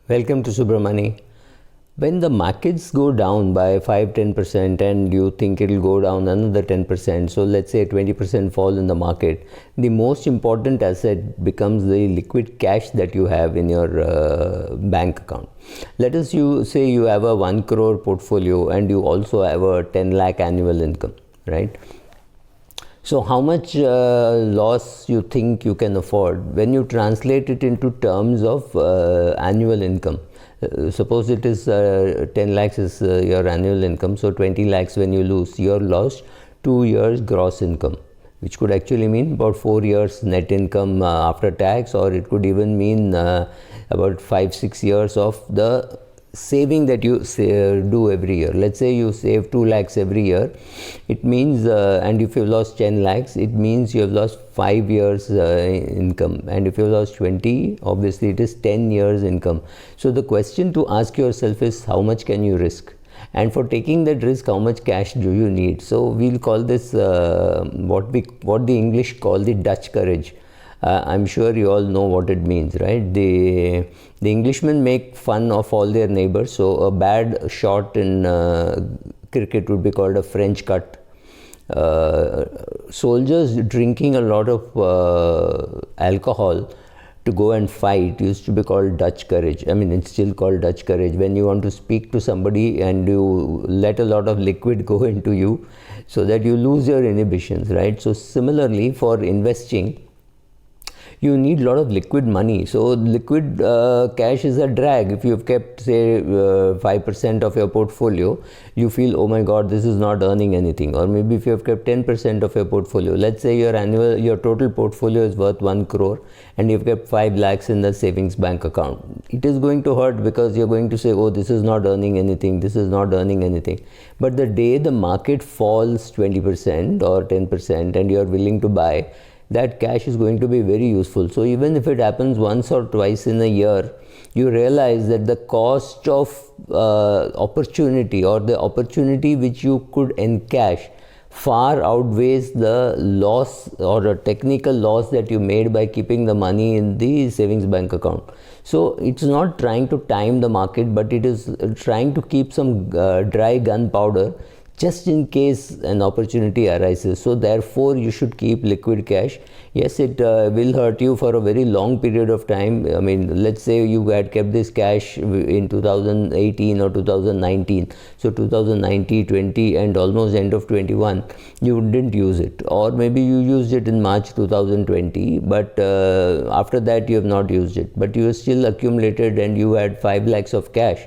Welcome to Subramani. When the markets go down by 5-10% and you think it will go down another 10%, so let's say 20% fall in the market, the most important asset becomes the liquid cash that you have in your bank account. Let us say you have a 1 crore portfolio and you also have a 10 lakh annual income, right? So how much loss you think you can afford when you translate it into terms of annual income? Suppose it is 10 lakhs is your annual income, so 20 lakhs when you lose, you're lost 2 years gross income, which could actually mean about 4 years net income after tax, or it could even mean about 5-6 years of the saving that you do every year. Let's say you save 2 lakhs every year, it means and if you lost 10 lakhs, it means you have lost 5 years income, and if you lost 20, obviously it is 10 years income. So the question to ask yourself is, how much can you risk? And for taking that risk, how much cash do you need? So we'll call this what the English call the Dutch courage. I'm sure you all know what it means, right? The Englishmen make fun of all their neighbors. So a bad shot in cricket would be called a French cut. Soldiers drinking a lot of alcohol to go and fight used to be called Dutch courage. I mean, it's still called Dutch courage. When you want to speak to somebody and you let a lot of liquid go into you so that you lose your inhibitions, right? So similarly, for investing, you need a lot of liquid money. So liquid cash is a drag. If you've kept, say, 5% of your portfolio, you feel, oh my God, this is not earning anything. Or maybe if you have kept 10% of your portfolio, let's say your total portfolio is worth 1 crore and you've kept 5 lakhs in the savings bank account. It is going to hurt because you're going to say, oh, this is not earning anything, this is not earning anything. But the day the market falls 20% or 10% and you're willing to buy, that cash is going to be very useful. So even if it happens once or twice in a year, you realize that the cost of opportunity, or the opportunity which you could encash, far outweighs the loss or a technical loss that you made by keeping the money in the savings bank account. So it's not trying to time the market, but it is trying to keep some dry gunpowder just in case an opportunity arises. So therefore you should keep liquid cash. Yes, it will hurt you for a very long period of time. I mean, let's say you had kept this cash in 2018 or 2019. So 2019, 20 and almost end of 21, you didn't use it. Or maybe you used it in March 2020, but after that you have not used it. But you still accumulated and you had 5 lakhs of cash,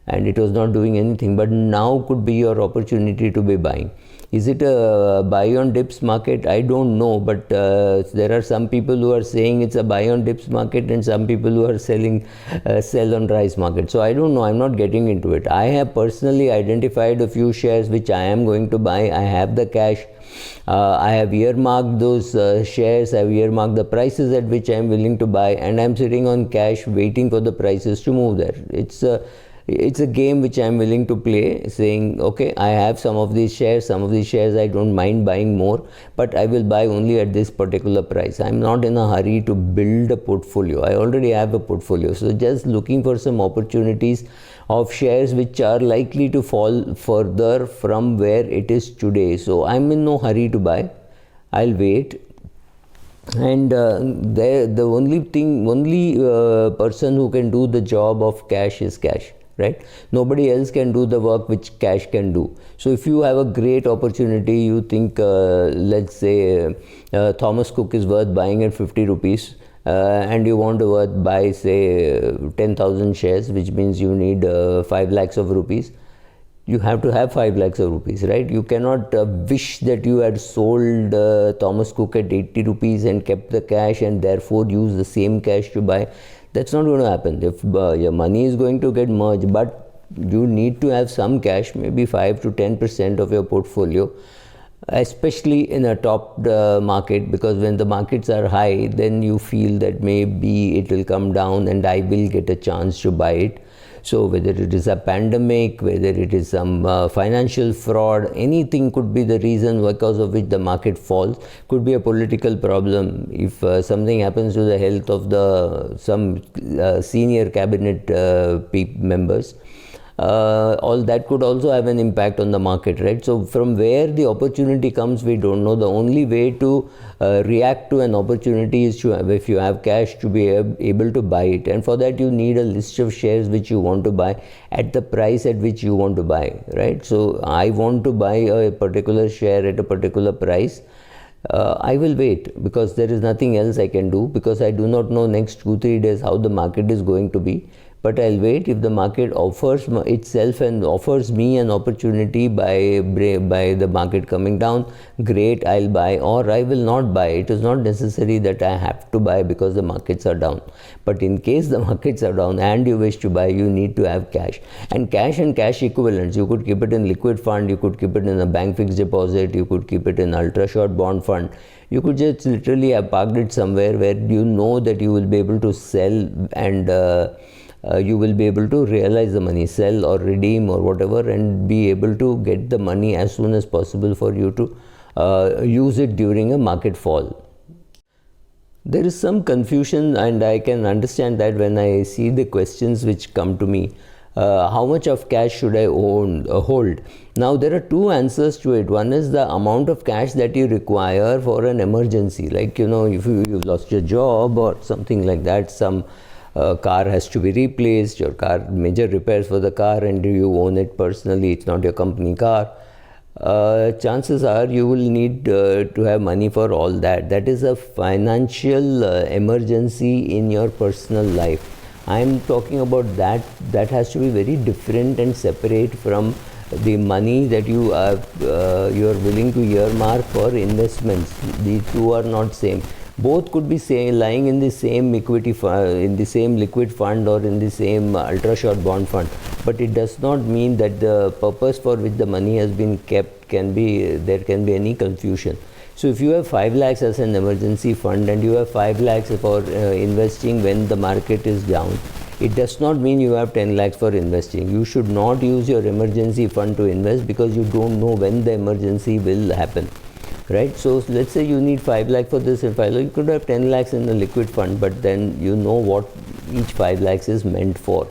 and it was not doing anything. But now could be your opportunity to be buying. Is it a buy on dips market? I don't know, but there are some people who are saying it's a buy on dips market and some people who are selling sell on rise market. So I don't know, I'm not getting into it. I have personally identified a few shares which I am going to buy. I have the cash. I have earmarked those shares. I have earmarked the prices at which I am willing to buy, and I am sitting on cash waiting for the prices to move there. It's a game which I'm willing to play, saying, okay, I have some of these shares I don't mind buying more, but I will buy only at this particular price. I'm not in a hurry to build a portfolio. I already have a portfolio. So just looking for some opportunities of shares which are likely to fall further from where it is today. So I'm in no hurry to buy. I'll wait. And the only person who can do the job of cash is cash, right? Nobody else can do the work which cash can do. So if you have a great opportunity, you think let's say Thomas Cook is worth buying at 50 rupees and you want to buy, say, 10,000 shares, which means you need 5 lakhs of rupees. You have to have 5 lakhs of rupees, right? You cannot wish that you had sold Thomas Cook at 80 rupees and kept the cash and therefore use the same cash to buy. That's not going to happen. If your money is going to get merged, but you need to have some cash, maybe 5 to 10% of your portfolio, especially in a top market, because when the markets are high, then you feel that maybe it will come down and I will get a chance to buy it. So whether it is a pandemic, whether it is some financial fraud, anything could be the reason because of which the market falls. Could be a political problem. If something happens to the health of some senior cabinet members, all that could also have an impact on the market, right? So from where the opportunity comes, we don't know. The only way to react to an opportunity is to, if you have cash, to be able to buy it, and for that you need a list of shares which you want to buy at the price at which you want to buy, right? So I want to buy a particular share at a particular price. I will wait because there is nothing else I can do, because I do not know next 2-3 days how the market is going to be. But I'll wait. If the market offers itself and offers me an opportunity by the market coming down, great, I'll buy, or I will not buy. It is not necessary that I have to buy because the markets are down. But in case the markets are down and you wish to buy, you need to have cash. And cash equivalents, you could keep it in liquid fund, you could keep it in a bank fixed deposit, you could keep it in ultra short bond fund. You could just literally have parked it somewhere where you know that you will be able to sell and you will be able to realize the money, sell or redeem or whatever, and be able to get the money as soon as possible for you to use it during a market fall. There is some confusion, and I can understand that when I see the questions which come to me. How much of cash should I hold? Now there are two answers to it. One is the amount of cash that you require for an emergency, like if you lost your job or something like that, some car has to be replaced, your car, major repairs for the car, and you own it personally, it's not your company car. Chances are you will need to have money for all that. That is a financial emergency in your personal life. I am talking about that has to be very different and separate from the money that you are willing to earmark for investments. The two are not same. Both could be lying in the same equity in the same liquid fund or in the same ultra short bond fund, but it does not mean that the purpose for which the money has been kept there can be any confusion. So if you have 5 lakhs as an emergency fund and you have 5 lakhs for investing when the market is down, it does not mean you have 10 lakhs for investing. You should not use your emergency fund to invest because you don't know when the emergency will happen. Right, so let's say you need 5 lakhs for this and 5 lakhs, you could have 10 lakhs in the liquid fund, but then you know what each 5 lakhs is meant for.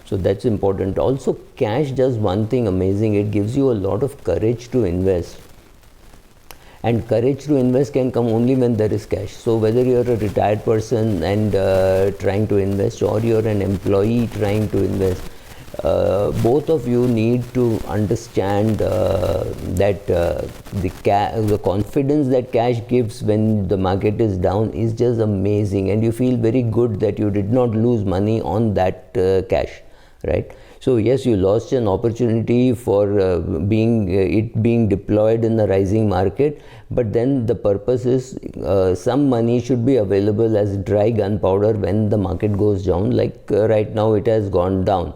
So that's important. Also, cash does one thing amazing, it gives you a lot of courage to invest. And courage to invest can come only when there is cash. So whether you're a retired person and trying to invest, or you're an employee trying to invest, both of you need to understand that the confidence that cash gives when the market is down is just amazing, and you feel very good that you did not lose money on that cash, right? So yes, you lost an opportunity for being deployed in the rising market, but then the purpose is some money should be available as dry gunpowder when the market goes down, like right now it has gone down.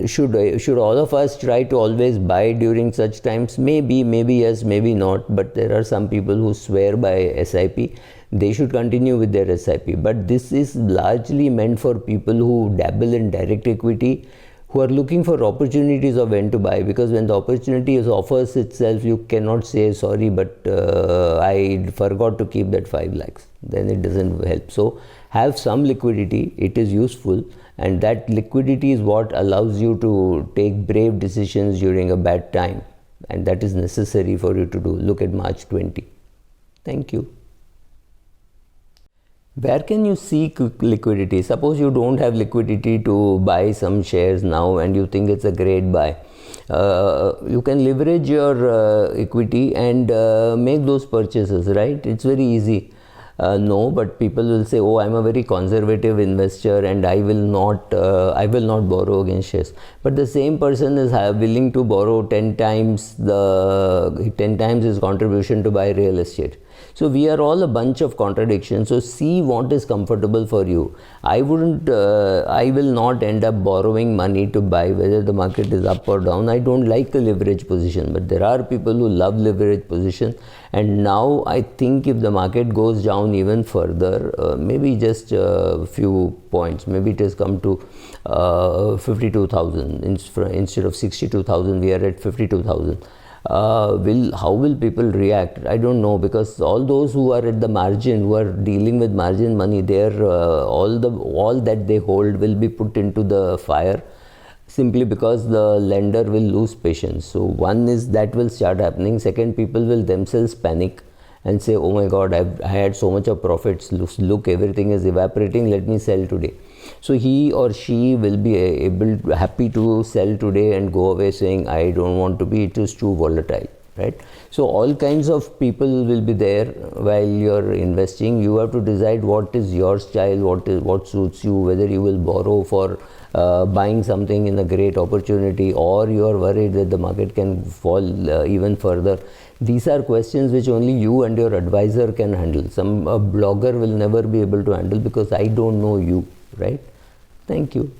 Should all of us try to always buy during such times? Maybe yes, maybe not, but there are some people who swear by SIP. They should continue with their SIP, but this is largely meant for people who dabble in direct equity, who are looking for opportunities of when to buy, because when the opportunity offers itself, you cannot say sorry, but I forgot to keep that 5 lakhs. Then it doesn't help. So have some liquidity, it is useful, and that liquidity is what allows you to take brave decisions during a bad time, and that is necessary for you to do. Look at March 20. Thank you. Where can you seek liquidity? Suppose you don't have liquidity to buy some shares now and you think it's a great buy. You can leverage your equity and make those purchases, right? It's very easy. No, but people will say, oh, I'm a very conservative investor and I will not borrow against shares. But the same person is willing to borrow 10 times his contribution to buy real estate. So we are all a bunch of contradictions. So see what is comfortable for you. I will not end up borrowing money to buy whether the market is up or down. I don't like a leverage position, but there are people who love leverage position. And now I think if the market goes down even further, maybe just a few points, maybe it has come to 52,000 instead of 62,000, we are at 52,000. How will people react? I don't know, because all those who are at the margin, who are dealing with margin money, all that they hold will be put into the fire, simply because the lender will lose patience. So one is that will start happening. Second, people will themselves panic and say, oh my God, I had so much of profits, look, everything is evaporating, let me sell today. So he or she will be happy to sell today and go away saying, I don't want to be, it is too volatile, right? So all kinds of people will be there while you're investing. You have to decide what is your style, what suits you, whether you will borrow for buying something in a great opportunity, or you are worried that the market can fall even further. These are questions which only you and your advisor can handle. A blogger will never be able to handle, because I don't know you, right? Thank you.